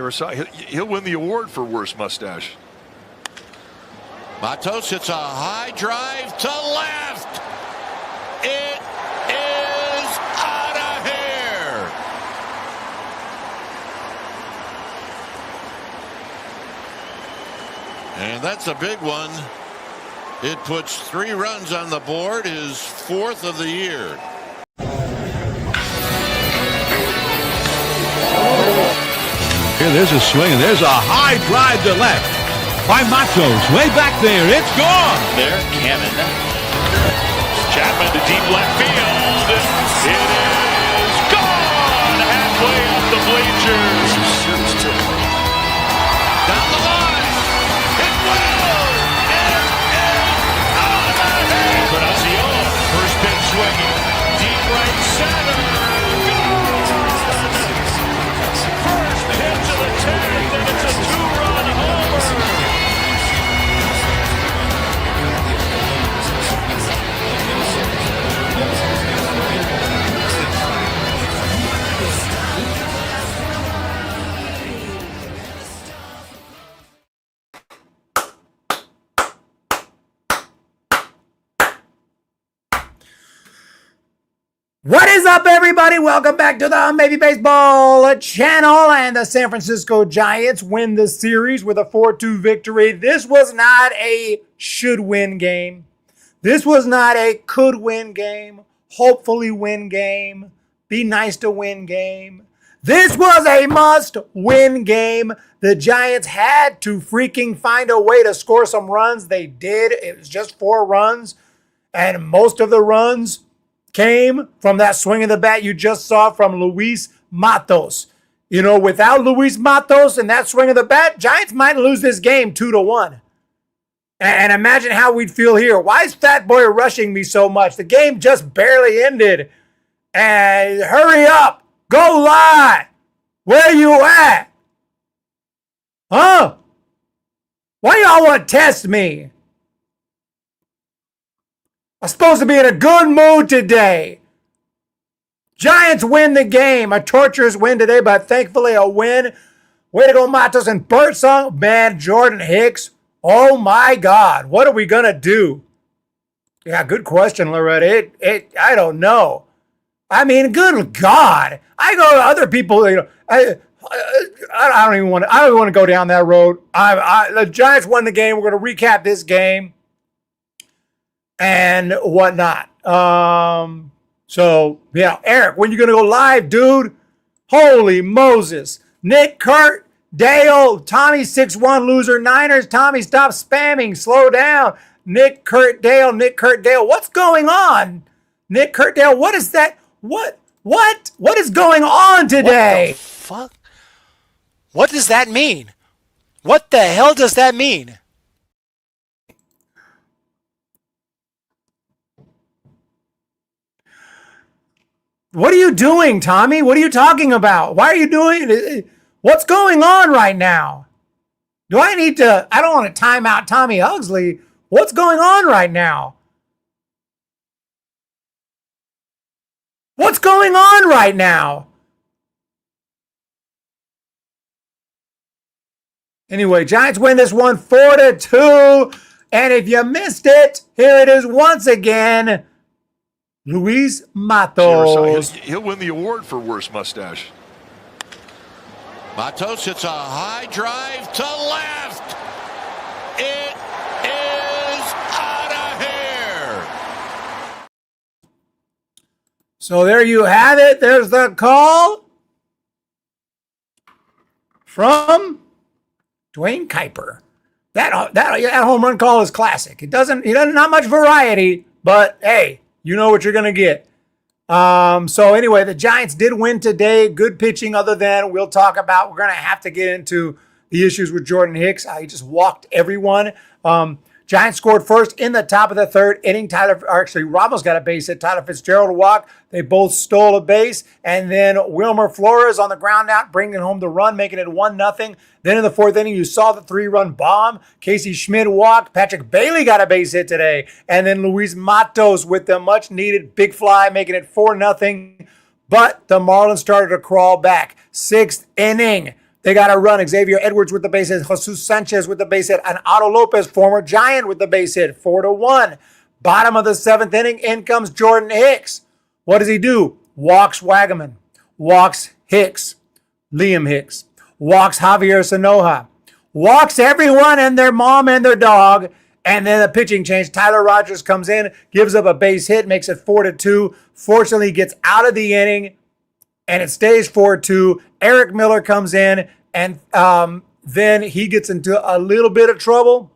never saw. He'll win the award for worst mustache. Matos hits a high drive to left. It is out of here. And that's a big one. It puts 3 runs on the board, his 4th of the year. Here, there's a swing, and there's a high drive to left by Matos. Way back there, it's gone. There, Cannon. Chapman to deep left field. It is gone halfway up the bleachers. Down the line. It will. It is out of here. Encarnacion, first pitch swinging. Deep right center. First hit to the 10th, and it's a 2-run homer. What is up, everybody? Welcome back to the Humm Baby Baseball channel. And the San Francisco Giants win the series with a 4-2 victory. This was not a should-win game. This was not a could-win game, hopefully win game, be nice to win game. This was a must-win game. The Giants had to freaking find a way to score some runs. They did. It was just 4 runs, and most of the runs came from that swing of the bat you just saw from Luis Matos. You know, without Luis Matos and that swing of the bat, Giants might lose this game 2-1. And imagine how we'd feel here. Why is Fat Boy rushing me so much? The game just barely ended. And hurry up. Go live. Where you at? Huh? Why y'all want to test me? I'm supposed to be in a good mood today. Giants win the game. A torturous win today, but thankfully a win. Way to go, Matos and Birdsong. Man, Jordan Hicks. Oh my God. What are we going to do? Yeah, good question, Loretta. I don't know. I mean, good God. I go to other people, you know, I don't even want to go down that road. The Giants won the game. We're going to recap this game and whatnot. So, yeah, Eric, when you going to go live, dude? Holy Moses. Nick, Kurt, Dale, Tommy, 6-1 loser, Niners. Tommy, stop spamming. Slow down. Nick, Kurt, Dale. What's going on? Nick, Kurt, Dale, what is that? What is going on today? What the fuck? What does that mean? What the hell does that mean? What are you doing, Tommy? What are you talking about? Why are you doing it? What's going on right now? I don't want to time out Tommy Ugsley. What's going on right now? What's going on right now? Anyway, Giants win this one 4-2. And if you missed it, here it is once again. Luis Matos. He'll win the award for worst mustache. Matos hits a high drive to left. It is out of here. So there you have it. There's the call from Dwayne Kuiper. That home run call is classic. He doesn't not much variety, but hey, you know what you're going to get. So anyway, the Giants did win today. Good pitching other than we're going to have to get into the issues with Jordan Hicks. He just walked everyone. Giants scored first in the top of the 3rd inning. Ramos got a base hit. Tyler Fitzgerald walked. They both stole a base. And then Wilmer Flores on the ground out, bringing home the run, making it 1-0. Then in the 4th inning, you saw the 3-run bomb. Casey Schmidt walked. Patrick Bailey got a base hit today. And then Luis Matos with the much-needed big fly, making it 4-0. But the Marlins started to crawl back. 6th inning. They got to run. Xavier Edwards with the base hit. Jesus Sanchez with the base hit. And Otto Lopez, former Giant, with the base hit. 4-1. Bottom of the 7th inning, in comes Jordan Hicks. What does he do? Walks Wagaman. Walks Hicks. Liam Hicks. Walks Javier Sanoja. Walks everyone and their mom and their dog. And then a pitching change. Tyler Rogers comes in, gives up a base hit, makes it 4-2. Fortunately, gets out of the inning, and it stays 4-2. Eric Miller comes in, and then he gets into a little bit of trouble.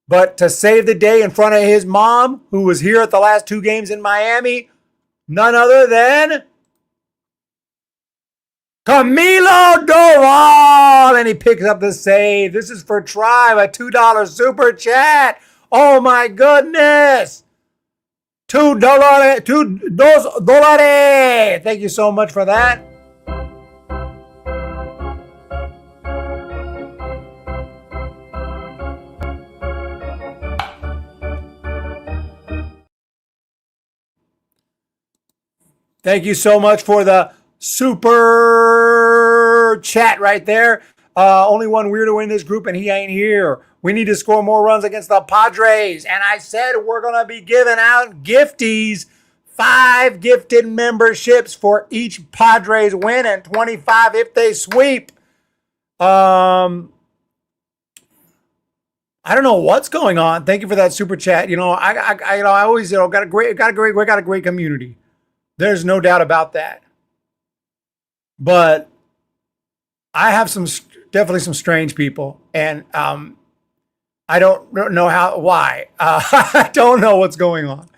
But to save the day in front of his mom, who was here at the last 2 games in Miami, none other than Camilo Doval, and he picks up the save. This is for Tribe, a $2 super chat. Oh my goodness. $2. Thank you so much for that. Thank you so much for the super chat right there. Only one weirdo in this group, and he ain't here. We need to score more runs against the Padres. And I said we're going to be giving out gifties. 5 gifted memberships for each Padres win and 25 if they sweep. I don't know what's going on. Thank you for that super chat. I always got a great community. There's no doubt about that. But I have definitely some strange people, and I don't know why. I don't know what's going on.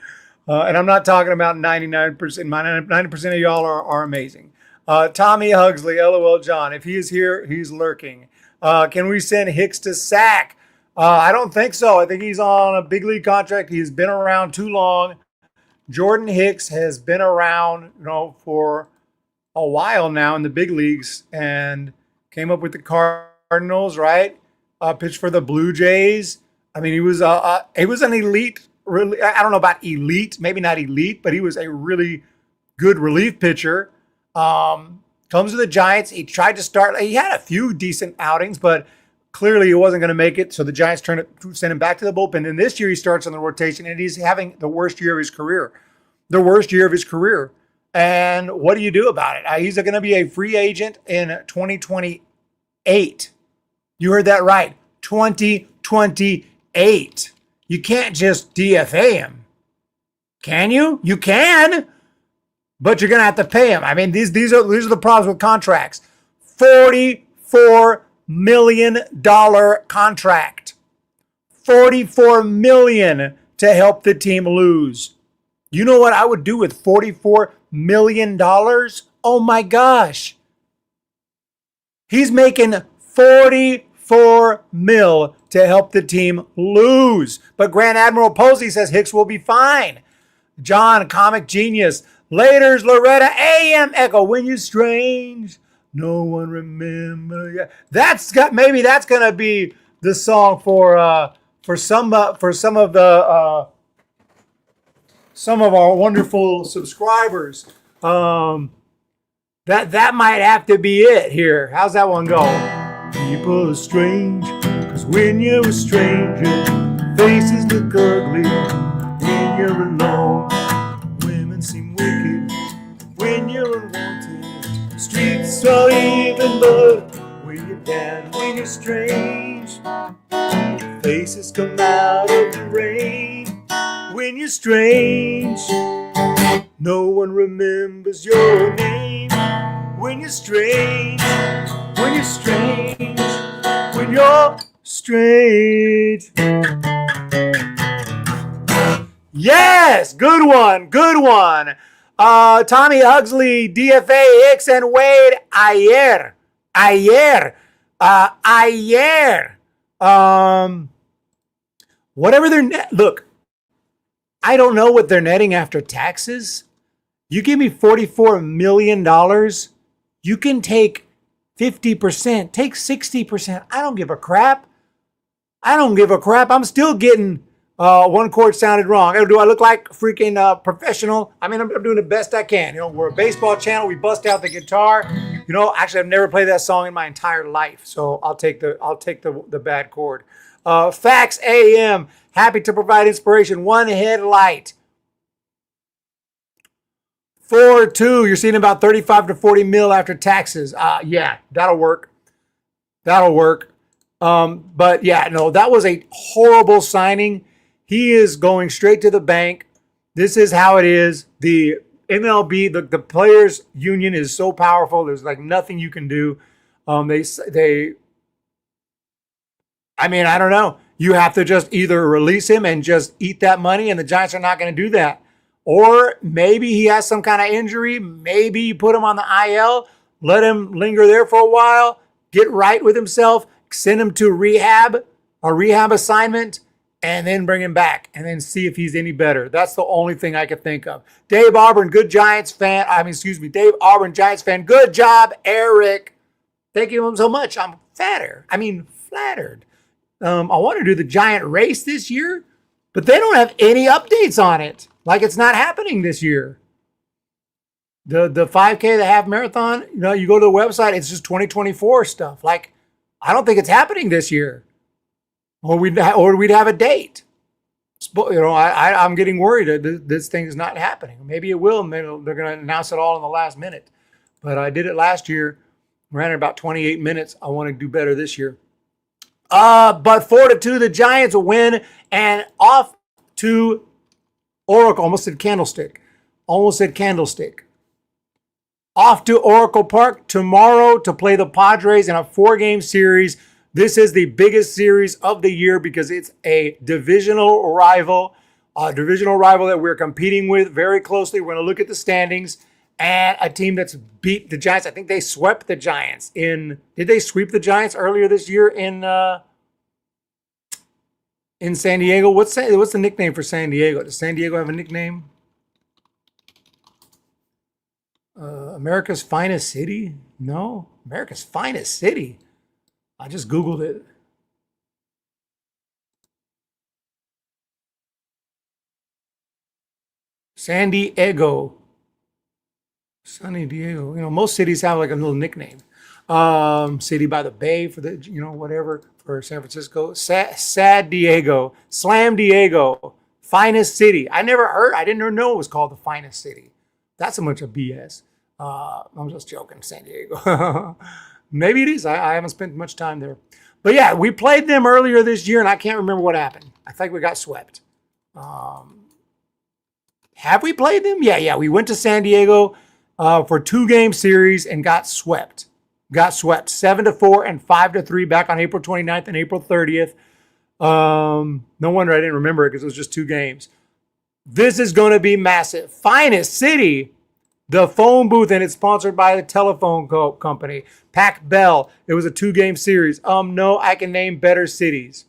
And I'm not talking about 99%. 90% of y'all are amazing. Tommy Hugsley, LOL John. If he is here, he's lurking. Can we send Hicks to sack? I don't think so. I think he's on a big league contract. He's been around too long. Jordan Hicks has been around, for a while now in the big leagues, and came up with the Cardinals, right? Pitched for the Blue Jays. I mean, he was an elite. Really, I don't know about elite, maybe not elite, but he was a really good relief pitcher. Comes to the Giants. He tried to start. He had a few decent outings, but clearly he wasn't going to make it. So the Giants sent him back to the bullpen. And this year he starts on the rotation, and he's having the worst year of his career. And what do you do about it? He's going to be a free agent in 2028. You heard that right. 2028. You can't just DFA him. Can you? You can. But you're going to have to pay him. I mean, these are the problems with contracts. $44 million contract. $44 million to help the team lose. You know what I would do with $44 million? Oh my gosh. He's making $44 million to help the team lose. But Grand Admiral Posey says Hicks will be fine. John, comic genius. Laters, Loretta, AM Echo. When you're strange, no one remember you. Maybe that's gonna be the song for some of our wonderful subscribers. That might have to be it here. How's that one go? People are strange, 'cause when you're a stranger, faces look ugly when you're alone. Women seem wicked when you're unwanted. Streets are even, but when you're down, when you're strange, faces come out of the rain. When you're strange, no one remembers your name. When you're strange, when you're strange, when you're strange. Yes, good one. Tommy Hugsley, DFA, Hicks, and Wade, ayer. Whatever their net, look, I don't know what they're netting after taxes. You give me $44 million, you can take 50%, take 60%. I don't give a crap. I'm still getting One chord sounded wrong. Do I look like freaking professional? I mean, I'm doing the best I can. We're a baseball channel. We bust out the guitar. Actually, I've never played that song in my entire life, so I'll take the bad chord. Fax AM, happy to provide inspiration. One headlight. 4-2. You're seeing about 35 to 40 mil after taxes. Yeah, that'll work. But yeah, no, that was a horrible signing. He is going straight to the bank. This is how it is. The MLB, the players union is so powerful. There's like nothing you can do. I mean, I don't know. You have to just either release him and just eat that money, and the Giants are not going to do that. Or maybe he has some kind of injury. Maybe you put him on the IL, let him linger there for a while, get right with himself, send him to a rehab assignment, and then bring him back and then see if he's any better. That's the only thing I could think of. Dave Auburn, Giants fan. Dave Auburn, Giants fan. Good job, Eric. Thank you so much. I'm flattered. I want to do the Giant race this year, but they don't have any updates on it. Like it's not happening this year. The 5K, the half marathon, you go to the website, it's just 2024 stuff. Like, I don't think it's happening this year. Or we'd have a date. I'm getting worried that this thing is not happening. Maybe it will, and they're going to announce it all in the last minute. But I did it last year, ran it about 28 minutes. I want to do better this year. But 4-2, the Giants win, and off to Oracle. Almost said Candlestick. Off to Oracle Park tomorrow to play the Padres in a 4-game series. This is the biggest series of the year because it's a divisional rival that we're competing with very closely. We're going to look at the standings and a team that's beat the Giants. I think they swept the Giants did they sweep the Giants earlier this year in San Diego? What's the nickname for San Diego? Does San Diego have a nickname? America's Finest City? No, America's Finest City. I just Googled it. San Diego. Most cities have like a little nickname. City by the Bay for the, whatever, for San Francisco. Sad Diego. Slam Diego. Finest City. I didn't know it was called the Finest City. That's a bunch of BS. I'm just joking, San Diego. Maybe it is. I haven't spent much time there. But yeah, we played them earlier this year, and I can't remember what happened. I think we got swept. Have we played them? Yeah. We went to San Diego for 2-game series and got swept. 7-4 and 5-3 back on April 29th and April 30th. No wonder I didn't remember it because it was just 2 games. This is going to be massive. Finest City. The phone booth, and it's sponsored by the telephone company, Pac Bell. It was a 2-game series. No, I can name better cities.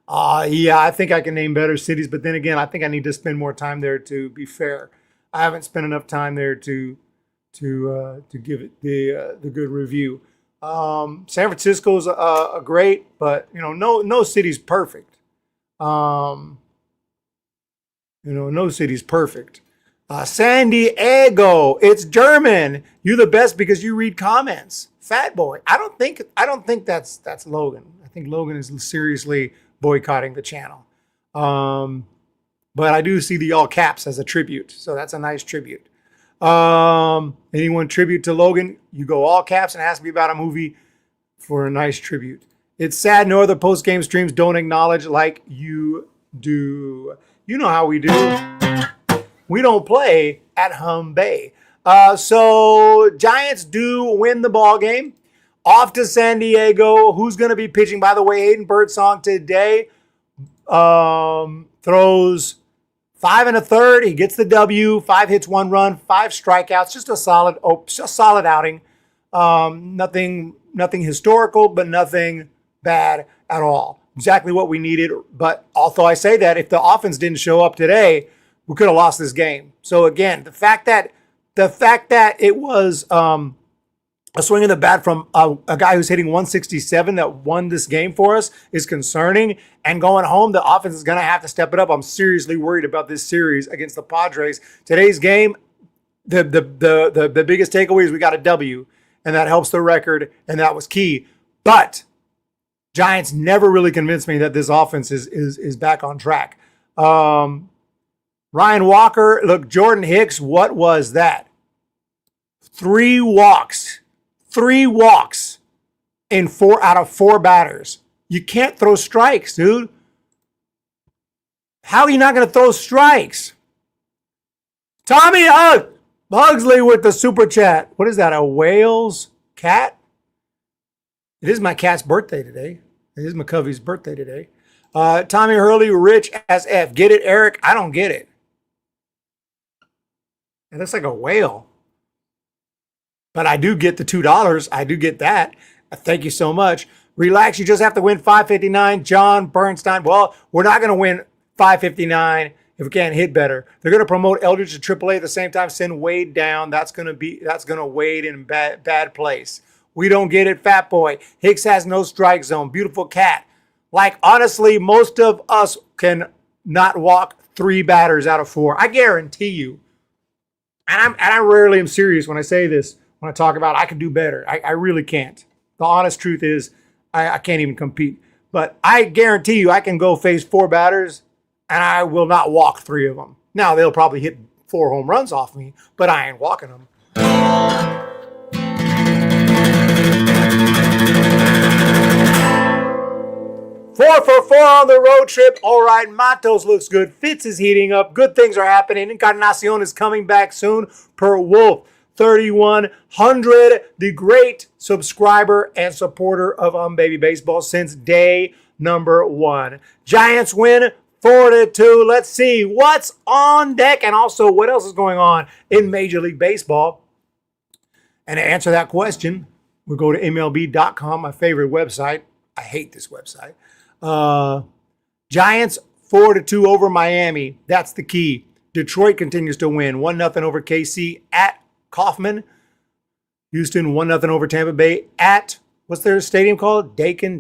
Yeah, I think I can name better cities, but then again, I think I need to spend more time there to be fair. I haven't spent enough time there to give it the good review. San Francisco's a great, but no city's perfect. No city's perfect. San Diego, it's German. You the best because you read comments. Fat boy. I don't think that's Logan. I think Logan is seriously boycotting the channel. But I do see the all caps as a tribute, so that's a nice tribute. Anyone tribute to Logan, you go all caps and ask me about a movie for a nice tribute. It's sad no other post-game streams don't acknowledge like you do. You know how we do. We don't play at Humm Bay. So Giants do win the ball game. Off to San Diego. Who's going to be pitching? By the way, Hayden Birdsong today throws 5 1/3. He gets the W. 5 hits, 1 run, 5 strikeouts. Just a solid outing. Nothing historical, but nothing bad at all. Exactly what we needed. But although I say that, if the offense didn't show up today, we could have lost this game. So again, the fact that it was a swing in the bat from a guy who's hitting 167 that won this game for us is concerning. And going home, the offense is going to have to step it up. I'm seriously worried about this series against the Padres. Today's game, the biggest takeaway is we got a W, and that helps the record, and that was key. But Giants never really convinced me that this offense is back on track. Ryan Walker, look, Jordan Hicks, what was that? 3 walks. 3 walks in 4 out of 4 batters. You can't throw strikes, dude. How are you not going to throw strikes? Tommy Hugsley with the super chat. What is that, a Wales cat? It is my cat's birthday today. It is McCovey's birthday today. Tommy Hurley, rich as F. Get it, Eric? I don't get it. It looks like a whale. But I do get the $2. I do get that. Thank you so much. Relax. You just have to win 559. John Bernstein. Well, we're not going to win 559 if we can't hit better. They're going to promote Eldridge to AAA at the same time. Send Wade down. That's going to Wade in bad place. We don't get it, Fat Boy. Hicks has no strike zone. Beautiful cat. Like, honestly, most of us can not walk 3 batters out of 4. I guarantee you. And I rarely am serious when I say this. When I talk about I can do better. I really can't. The honest truth is I can't even compete. But I guarantee you I can go face 4 batters and I will not walk 3 of them. Now, they'll probably hit 4 home runs off me, but I ain't walking them. 4 for 4 on the road trip. All right, Matos looks good. Fitz is heating up. Good things are happening. Encarnacion is coming back soon per Wolf. 3100, the great subscriber and supporter of Baby Baseball since day number 1. Giants win 4-2. Let's see what's on deck and also what else is going on in Major League Baseball. And to answer that question, we'll go to MLB.com, my favorite website. I hate this website. Giants 4-2 over Miami. That's the key. Detroit continues to win 1-0 over KC at Kauffman. Houston 1-0 over Tampa Bay at, what's their stadium called? Deacon?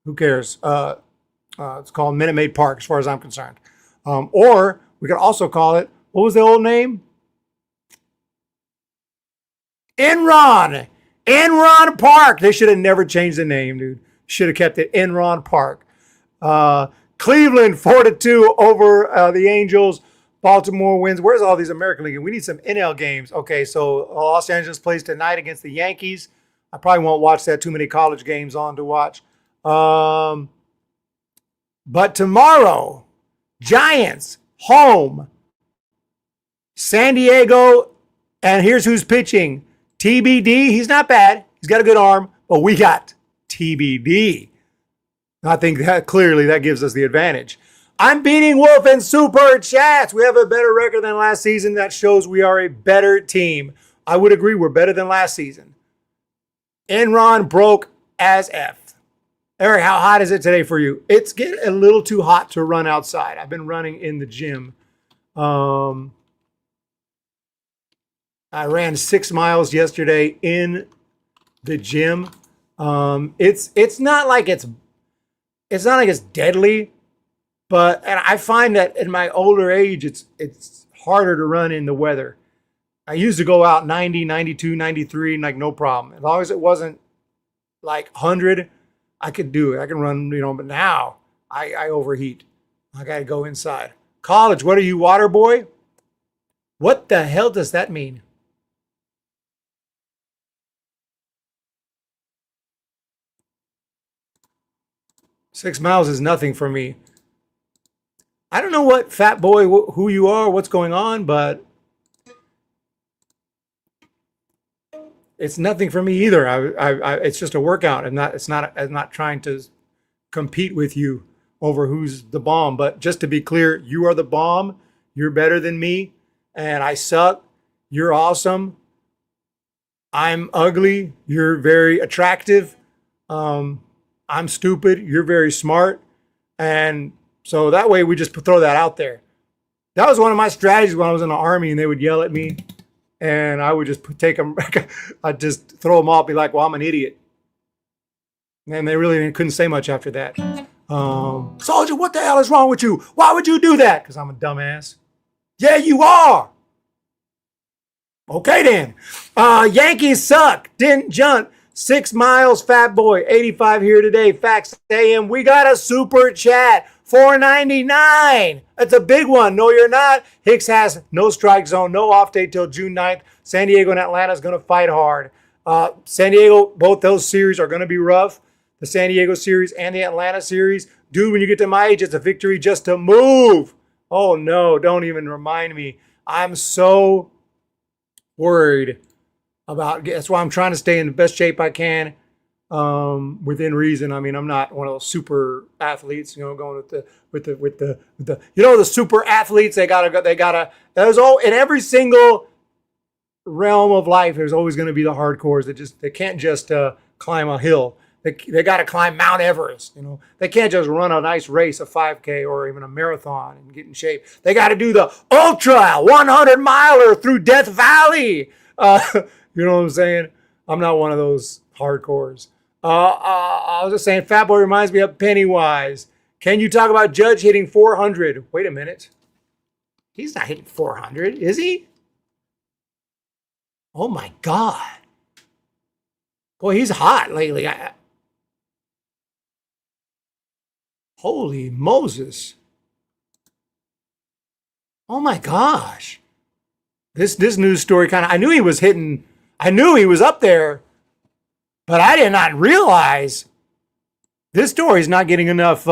Who cares? It's called Minute Maid Park as far as I'm concerned. Or we could also call it, what was the old name? Enron Park. They should have never changed the name, dude. Should have kept it Enron Park. Cleveland 4-2 over the Angels. Baltimore wins. Where's all these American League? We need some NL games. Okay, so Los Angeles plays tonight against the Yankees. I probably won't watch that. Too many college games on to watch. But tomorrow, Giants, home, San Diego, and here's who's pitching. TBD, he's not bad. He's got a good arm, but we got TBD. I think that clearly that gives us the advantage. I'm beating Wolf in super chats. We have a better record than last season. That shows we are a better team. I would agree we're better than last season. Enron broke as F. Eric, how hot is it today for you? It's getting a little too hot to run outside. I've been running in the gym. I ran 6 miles yesterday in the gym. It's not like it's deadly. And I find that in my older age, it's harder to run in the weather. I used to go out 90, 92, 93, like no problem. As long as it wasn't like 100, I could do it. I can run, but now I overheat. I got to go inside. College, what are you, water boy? What the hell does that mean? Six miles is nothing for me. I don't know what fat boy, who you are, what's going on, but it's nothing for me either. It's just a workout. I'm not trying to compete with you over who's the bomb. But just to be clear, you are the bomb. You're better than me, and I suck. You're awesome. I'm ugly. You're very attractive. I'm stupid. You're very smart, and so that way we just throw that out there. That was one of my strategies when I was in the Army and they would yell at me. and I would just take them. I'd just throw them off, be like, "Well, I'm an idiot," and they really couldn't say much after that. Soldier, what the hell is wrong with you? Why would you do that? Because I'm a dumbass. Yeah, you are. Okay then. Yankees suck. Didn't jump. 6 miles, fat boy. 85 here today. Facts AM. We got a super chat. $4.99. That's a big one. No, you're not. Hicks has no strike zone, no off day till June 9th. San Diego and Atlanta is going to fight hard. San Diego, both those series are going to be rough. The San Diego series and the Atlanta series. Dude, when you get to my age, it's a victory just to move. Oh, no, don't even remind me. I'm so worried about, that's why I'm trying to stay in the best shape I can within reason. I mean, I'm not one of those super athletes, going with the the super athletes. There's all in every single realm of life. There's always going to be the hardcores they can't just climb a hill. They got to climb Mount Everest. They can't just run a nice race, a 5K or even a marathon and get in shape. They got to do the ultra 100 miler through Death Valley. You know what I'm saying? I'm not one of those hardcores. I was just saying, Fat Boy reminds me of Pennywise. Can you talk about Judge hitting 400? Wait a minute. He's not hitting 400, is he? Oh my God. Boy, he's hot lately. Holy Moses. Oh my gosh. This news story I knew he was hitting, I knew he was up there, but I did not realize this story is not getting enough,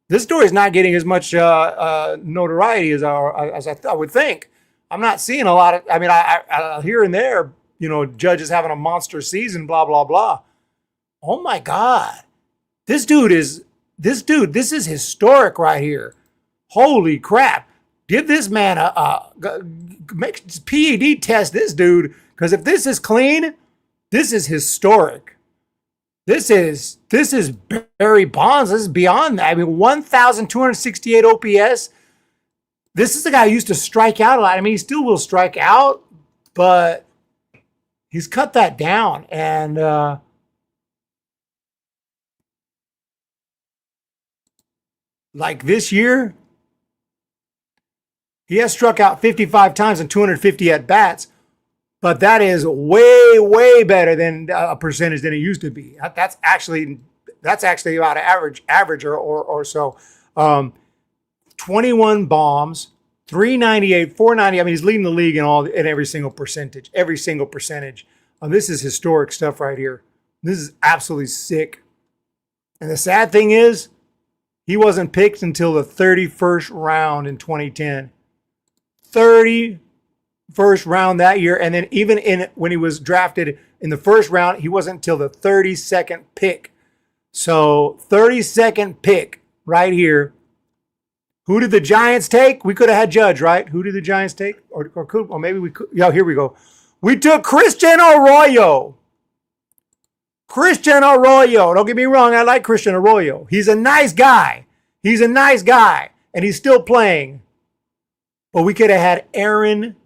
this story is not getting as much notoriety as I would think. I'm not seeing a lot of, I here and there, Judge is having a monster season, blah, blah, blah. Oh my God. This is historic right here. Holy crap. Give this man make PED test this dude, because if this is clean, this is historic. This is Barry Bonds. This is beyond that. 1,268 OPS. This is the guy who used to strike out a lot. He still will strike out, but he's cut that down. And like this year, he has struck out 55 times and 250 at bats, but that is way, way better than a percentage than it used to be. That's actually about average or so. 21 bombs, 398, 490. He's leading the league in every single percentage. This is historic stuff right here. This is absolutely sick. And the sad thing is, he wasn't picked until the 31st round in 2010. 31st round that year. And then even when he was drafted in the first round, he wasn't until the 32nd pick. So 32nd pick right here. Who did the Giants take? We could have had Judge, right? Who did the Giants take? Or maybe we could. Yeah, here we go. We took Christian Arroyo. Don't get me wrong. I like Christian Arroyo. He's a nice guy. And he's still playing. But we could have had Aaron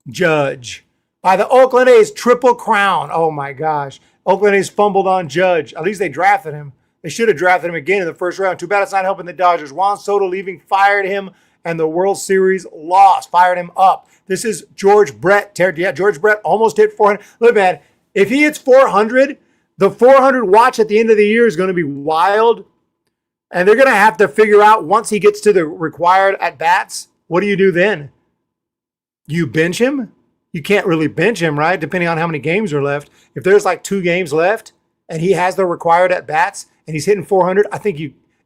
Judge by the Oakland A's, Triple Crown. Oh my gosh. Oakland A's fumbled on Judge. At least they drafted him. They should have drafted him again in the first round. Too bad it's not helping the Dodgers. Juan Soto leaving fired him, and the World Series lost. Fired him up. This is George Brett. Yeah, George Brett almost hit 400. Look, man, if he hits 400, the 400 watch at the end of the year is going to be wild. And they're going to have to figure out, once he gets to the required at-bats, what do you do then? You bench him? You can't really bench him, right? Depending on how many games are left. If there's like 2 games left and he has the required at-bats and he's hitting 400,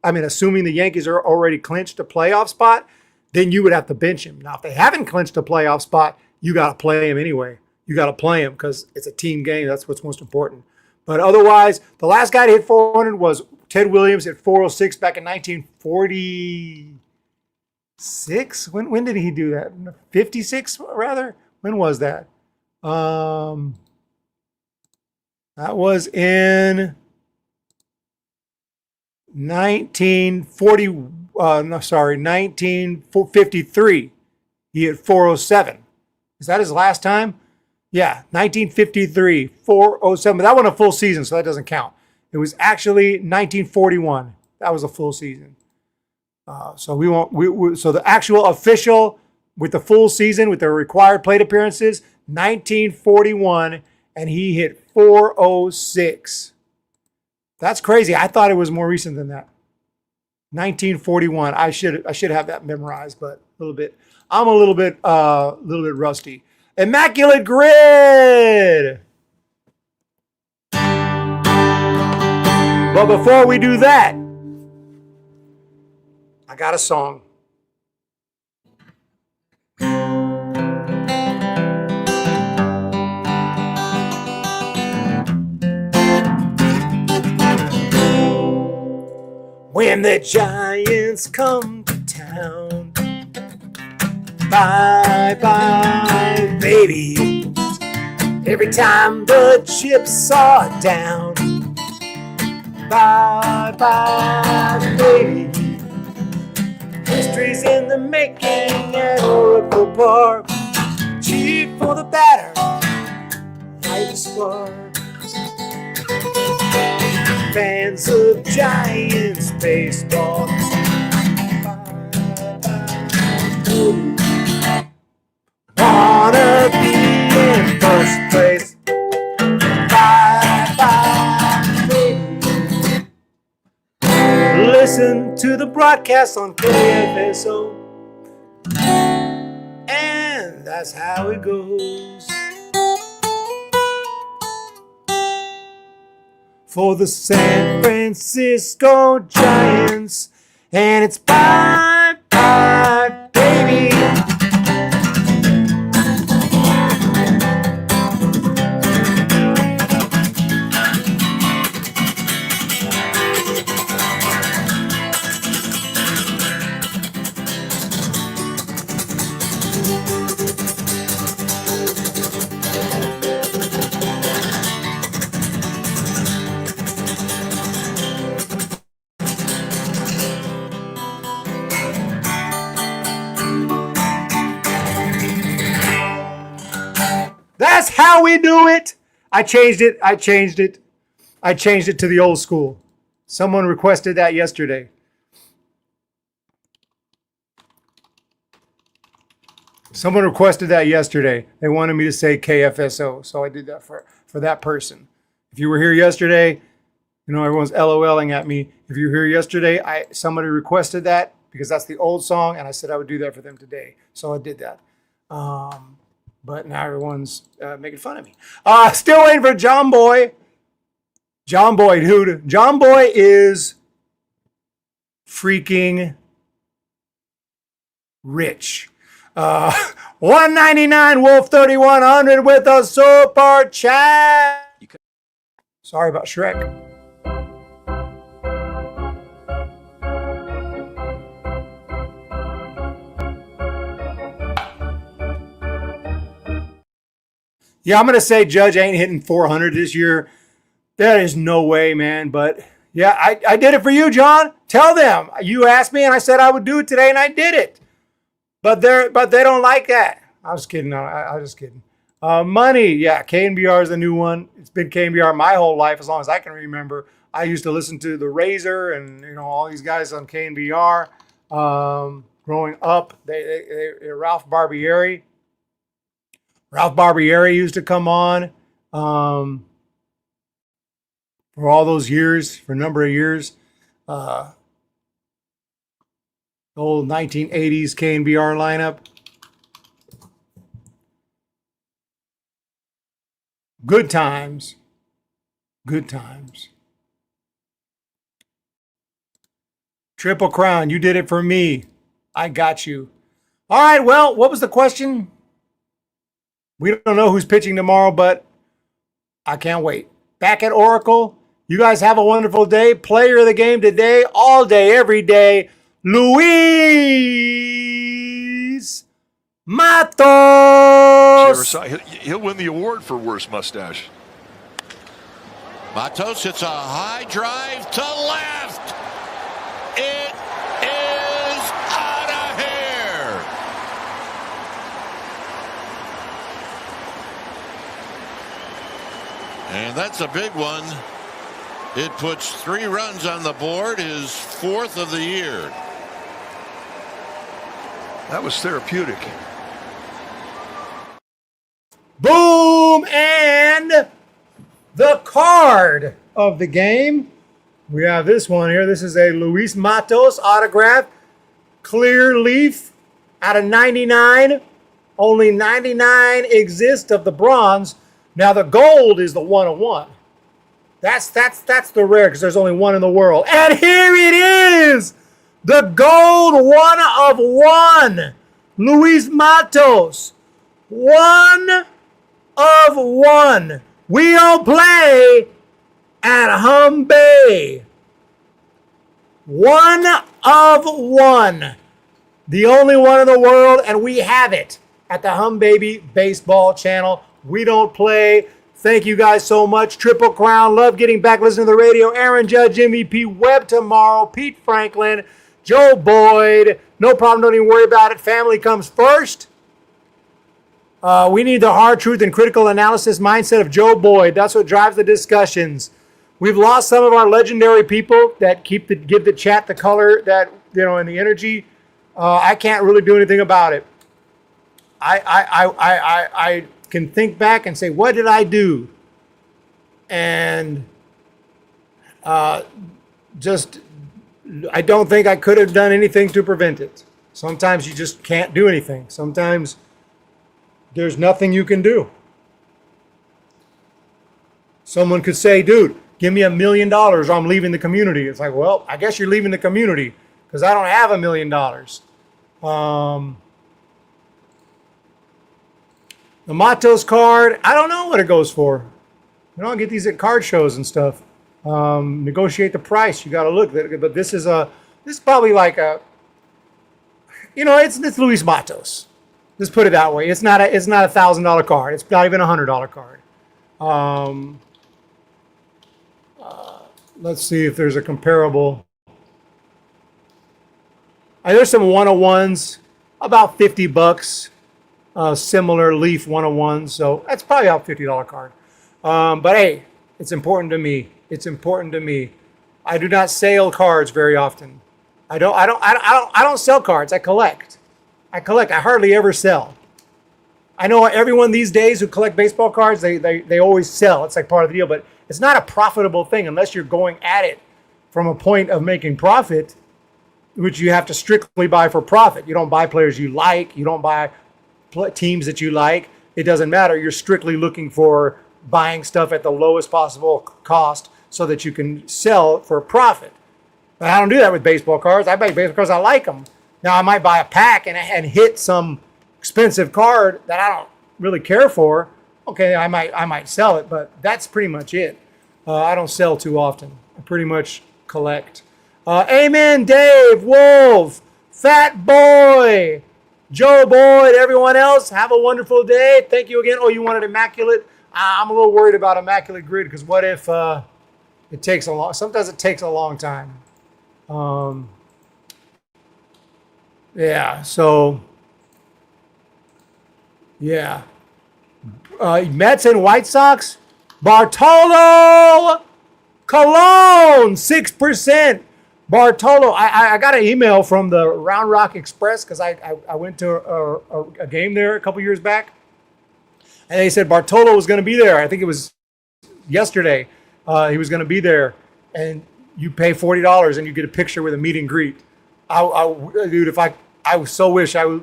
assuming the Yankees are already clinched a playoff spot, then you would have to bench him. Now, if they haven't clinched a playoff spot, you got to play him anyway. You got to play him because it's a team game. That's what's most important. But otherwise, the last guy to hit 400 was Ted Williams at 406 back in 1946. When did he do that? 56, rather? When was that? That was in 1953. He hit 407. Is that his last time? Yeah, 1953, 407. That wasn't a full season, so that doesn't count. It was actually 1941. That was a full season. So we won't. So the actual official with the full season with the required plate appearances, 1941, and he hit 406. That's crazy. I thought it was more recent than that. 1941. I should have that memorized, but a little bit. I'm a little bit rusty. Immaculate Grid. But before we do that, I got a song. When the Giants come to town, bye bye baby. Every time the chips are down, bye bye baby. History's in the making at Oracle Park. Cheer for the batter, light the spark. Fans of Giants baseball, wanna be in first place. Bye bye baby. Listen to the broadcast on KFSO, and that's how it goes. For the San Francisco Giants, and it's bye bye baby. That's how we do it. I changed it to the old school. Someone requested that yesterday. They wanted me to say KFSO, so I did that for that person. If you were here yesterday, you know everyone's LOLing at me. If you were here yesterday, somebody requested that because that's the old song, and I said I would do that for them today, so I did that. But now everyone's making fun of me. Still waiting for John Boy. John Boy, dude. John Boy is freaking rich. 199 Wolf 3100 with a super chat. Sorry about Shrek. Yeah, I'm going to say Judge ain't hitting 400 this year. That is no way, man. But yeah, I did it for you, John. Tell them. You asked me and I said I would do it today and I did it. But they don't like that. I was kidding. I was just kidding. Money. Yeah, KNBR is the new one. It's been KNBR my whole life as long as I can remember. I used to listen to The Razor and all these guys on KNBR. Growing up, they Ralph Barbieri. Ralph Barbieri used to come on for all those years, for a number of years. The old 1980s KNBR lineup. Good times. Good times. Triple Crown, you did it for me. I got you. All right, well, what was the question? We don't know who's pitching tomorrow, but I can't wait. Back at Oracle. You guys have a wonderful day. Player of the game today, all day, every day. Luis Matos. He'll win the award for worst mustache. Matos hits a high drive to left. It is out of here. And that's a big one. It puts 3 runs on the board, his 4th of the year. That was therapeutic. Boom! And the card of the game. We have this one here. This is a Luis Matos autograph. Clear leaf out of 99. Only 99 exist of the bronze. Now the gold is the 1/1. That's the rare because there's only one in the world. And here it is. The gold 1/1. Luis Matos. 1/1. We don't play at Humm Bay. 1/1. The only one in the world, and we have it at the Humm Baby Baseball channel. We don't play. Thank you guys so much. Triple Crown. Love getting back listening to the radio. Aaron Judge, MVP, Webb tomorrow, Pete Franklin, Joe Boyd. No problem. Don't even worry about it. Family comes first. We need the hard truth and critical analysis mindset of Joe Boyd. That's what drives the discussions. We've lost some of our legendary people that give the chat the color that, and the energy. I can't really do anything about it. I can think back and say, what did I do? And I don't think I could have done anything to prevent it. Sometimes you just can't do anything. Sometimes there's nothing you can do. Someone could say, dude, give me $1 million or I'm leaving the community. It's like, well, I guess you're leaving the community because I don't have $1 million. The Matos card, I don't know what it goes for. I get these at card shows and stuff. Negotiate the price. You got to look. But this is probably like it's Luis Matos. Let's put it that way. It's not a $1,000 card. It's not even a $100 card. Let's see if there's a comparable. There's some 101s, about $50. Similar Leaf 101s, so that's probably about $50 card. But hey, it's important to me. It's important to me. I do not sell cards very often. I don't sell cards. I collect. I hardly ever sell. I know everyone these days who collect baseball cards, they always sell. It's like part of the deal, but it's not a profitable thing unless you're going at it from a point of making profit, which you have to strictly buy for profit. You don't buy players you like. You don't buy teams that you like. It doesn't matter. You're strictly looking for buying stuff at the lowest possible cost so that you can sell for profit. But I don't do that with baseball cards. I buy baseball cards. I like them. Now I might buy a pack and hit some expensive card that I don't really care for. Okay, I might sell it, but that's pretty much it. I don't sell too often. I pretty much collect. Amen, Dave, Wolf, Fat Boy, Joe Boyd, everyone else, have a wonderful day. Thank you again. Oh, you wanted Immaculate? I'm a little worried about Immaculate Grid because what if it takes a long, sometimes it takes a long time. Yeah, so, yeah. Mets and White Sox, Bartolo Colon, 6%. Bartolo, I got an email from the Round Rock Express because I went to a game there a couple years back. And they said Bartolo was going to be there. I think it was yesterday. He was going to be there. And you pay $40 and you get a picture with a meet and greet. Dude, if I so wish I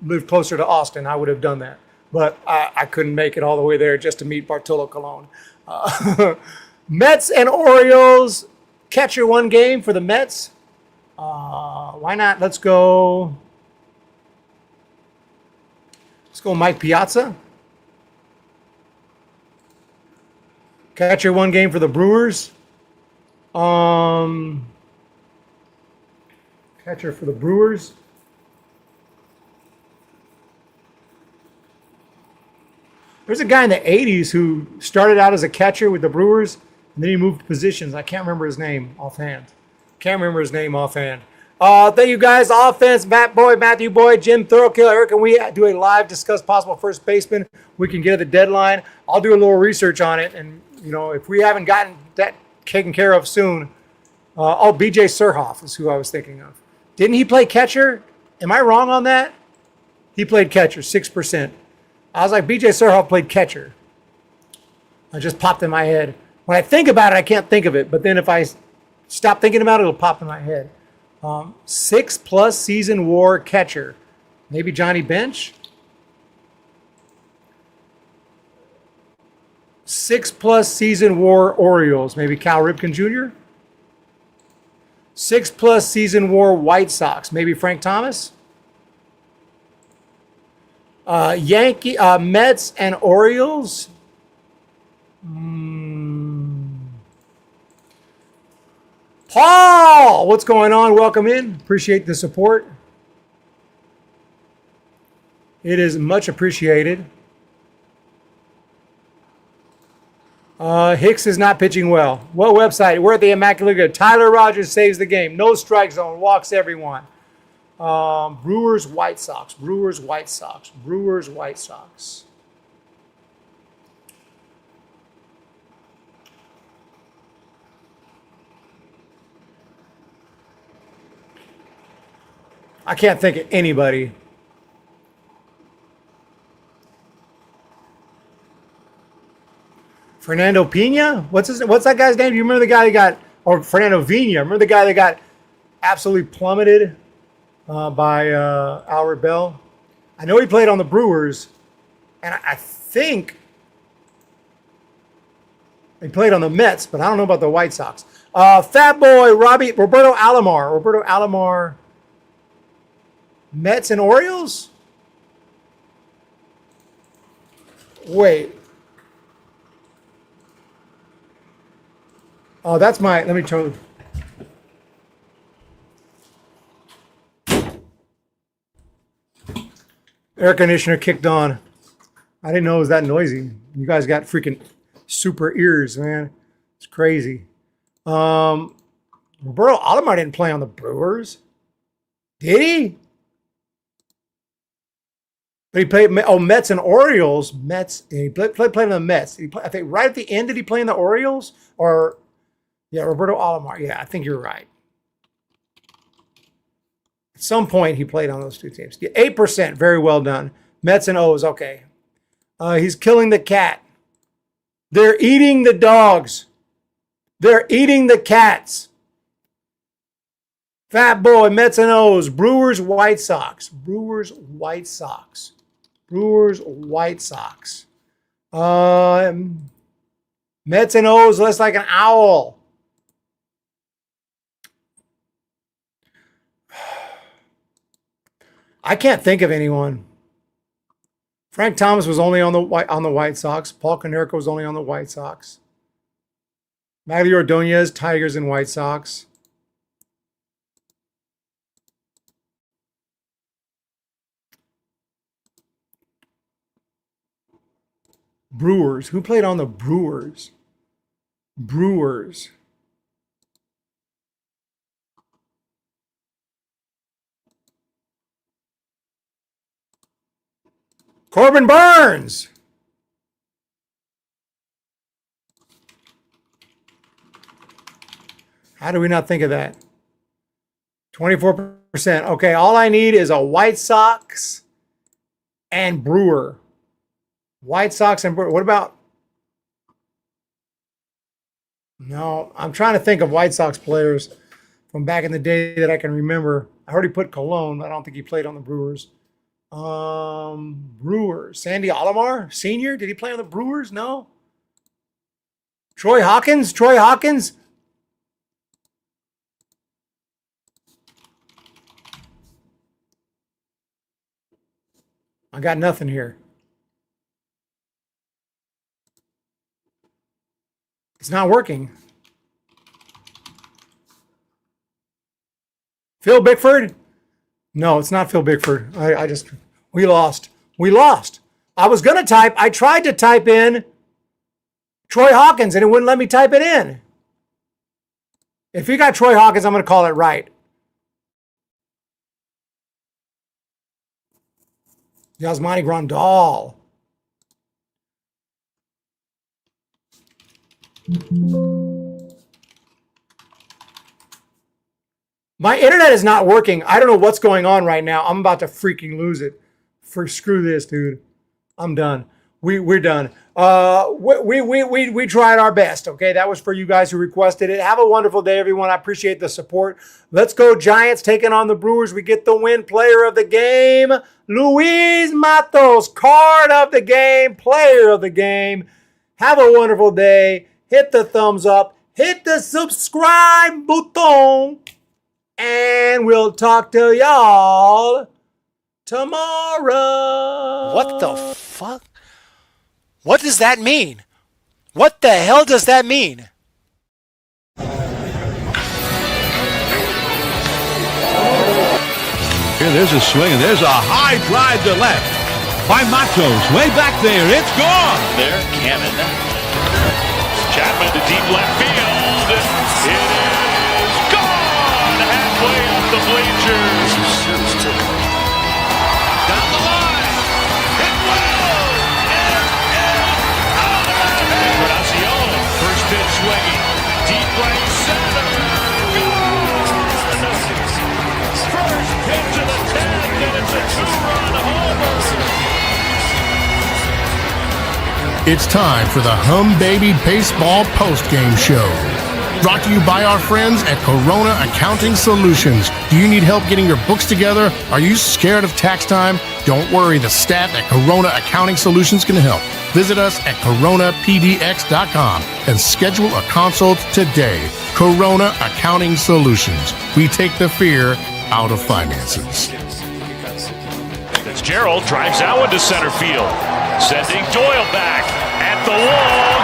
lived closer to Austin, I would have done that. But I couldn't make it all the way there just to meet Bartolo Colon. Mets and Orioles. Catcher one game for the Mets. Why not? Let's go Mike Piazza. Catcher one game for the Brewers. Catcher for the Brewers. There's a guy in the 80s who started out as a catcher with the Brewers, and then he moved positions. I can't remember his name offhand. Thank you guys. Offense, Matt Boyd, Matthew Boyd, Jim Thorokill, Eric, and we do a live discuss possible first baseman. We can get at the deadline. I'll do a little research on it and if we haven't gotten that taken care of soon. B.J. Surhoff is who I was thinking of. Didn't he play catcher? Am I wrong on that? He played catcher, 6%. I was like, B.J. Surhoff played catcher. It just popped in my head. When I think about it, I can't think of it. But then if I stop thinking about it, it'll pop in my head. 6+ season WAR catcher. Maybe Johnny Bench? 6+ season WAR Orioles. Maybe Cal Ripken Jr.? 6+ season WAR White Sox. Maybe Frank Thomas? Mets and Orioles. Paul, what's going on? Welcome in. Appreciate the support. It is much appreciated. Hicks is not pitching well. What website? We're at the Immaculate. Tyler Rogers saves the game. No strike zone. Walks everyone. Brewers, White Sox. Brewers, White Sox. Brewers, White Sox. I can't think of anybody. Fernando Pena? What's that guy's name? Do you remember the guy that got, or Fernando Vina? Remember the guy that got absolutely plummeted by Albert Bell? I know he played on the Brewers, and I think he played on the Mets, but I don't know about the White Sox. Fat Boy, Roberto Alomar, Mets and Orioles? Wait. Oh, that's let me turn. Air conditioner kicked on. I didn't know it was that noisy. You guys got freaking super ears, man. It's crazy. Roberto Alomar didn't play on the Brewers. Did he? But he played, Mets and Orioles. Mets, he played on the Mets. I think right at the end, did he play in the Orioles? Or, yeah, Roberto Alomar. Yeah, I think you're right. At some point, he played on those two teams. Yeah, 8%, very well done. Mets and O's, okay. He's killing the cat. They're eating the dogs. They're eating the cats. Fat Boy, Mets and O's, Brewers, White Sox. Brewers, White Sox. Brewers, White Sox. Mets and O's, less like an owl. I can't think of anyone. Frank Thomas was only on the White Sox. Paul Konerko was only on the White Sox. Maggie Ordonez, Tigers and White Sox. Brewers. Who played on the Brewers? Brewers. Corbin Burns. How do we not think of that? 24%. Okay, all I need is a White Sox and Brewer. White Sox and Brewer. What about? No, I'm trying to think of White Sox players from back in the day that I can remember. I already put Cologne. I don't think he played on the Brewers. Brewers. Sandy Alomar, senior. Did he play on the Brewers? No. Troy Hawkins. Troy Hawkins. I got nothing here. It's not working. Phil Bickford? No, it's not Phil Bickford. We lost. We lost. I was going to type, I tried to type in Troy Hawkins and it wouldn't let me type it in. If you got Troy Hawkins, I'm going to call it right. Yasmani Grandal. My internet is not working. I don't know what's going on right now. I'm about to freaking lose it. Screw this, dude. I'm done. We're done. We tried our best. Okay, that was for you guys who requested it. Have a wonderful day, everyone. I appreciate the support. Let's go Giants taking on the Brewers. We get the win. Player of the game, Luis Matos. Card of the game, player of the game. Have a wonderful day. Hit the thumbs up. Hit the subscribe button. And we'll talk to y'all tomorrow. What the fuck? What does that mean? What the hell does that mean? Here, there's a swing, and there's a high drive to left by Matos. Way back there. It's gone. There, Cannon. Chapman to deep left field. It is gone. Halfway up the bleachers. Down the line. Hit well. It is out of here. Encarnacion, first pitch swinging. Deep right center. Gone. First pitch of the 10th, and it's a two-run homer. It's time for the Humm Baby Baseball postgame show. Brought to you by our friends at Corona Accounting Solutions. Do you need help getting your books together? Are you scared of tax time? Don't worry, the staff at Corona Accounting Solutions can help. Visit us at coronapdx.com and schedule a consult today. Corona Accounting Solutions. We take the fear out of finances. Fitzgerald drives that one to center field, sending Doyle back at the wall.